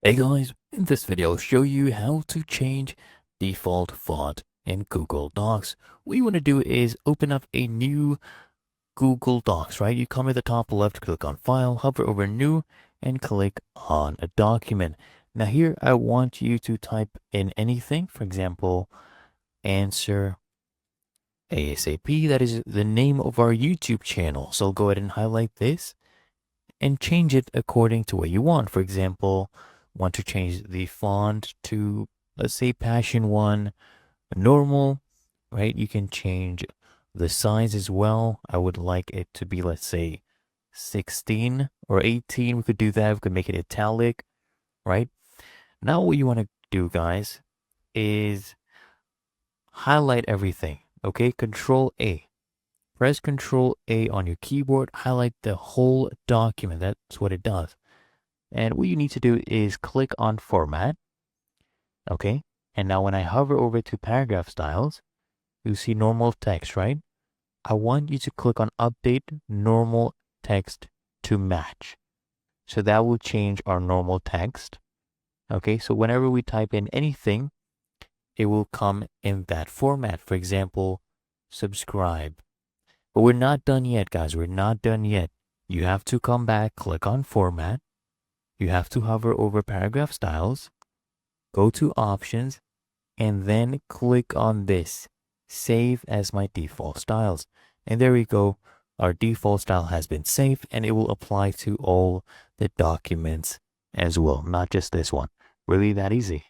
Hey guys, in this video I'll show you how to change default font in Google Docs. What you want to do is open up a new Google Docs, right? You come at the top left, click on File, hover over New, and click on a document. Now here I want you to type in anything, for example, answer ASAP. That is the name of our YouTube channel. So go ahead and highlight this and change it according to what you want. For example, want to change the font to, let's say, Passion 1 normal, right? You can change the size as well. I would like it to be, let's say, 16 or 18. We could do that. We could make it italic, right? Now what you want to do, guys, is highlight everything, okay? Control A. Press Control A on your keyboard, highlight the whole document. That's what it does. And what you need to do is click on Format, okay? And now when I hover over to Paragraph Styles, you see normal text, right? I want you to click on Update Normal Text to Match. So that will change our normal text, okay? So whenever we type in anything, it will come in that format. For example, subscribe. But we're not done yet, guys. We're not done yet. You have to come back, click on Format. You have to hover over Paragraph Styles, go to Options, and then click on this, Save as my default styles. And there we go. Our default style has been saved, and it will apply to all the documents as well, not just this one. Really that easy.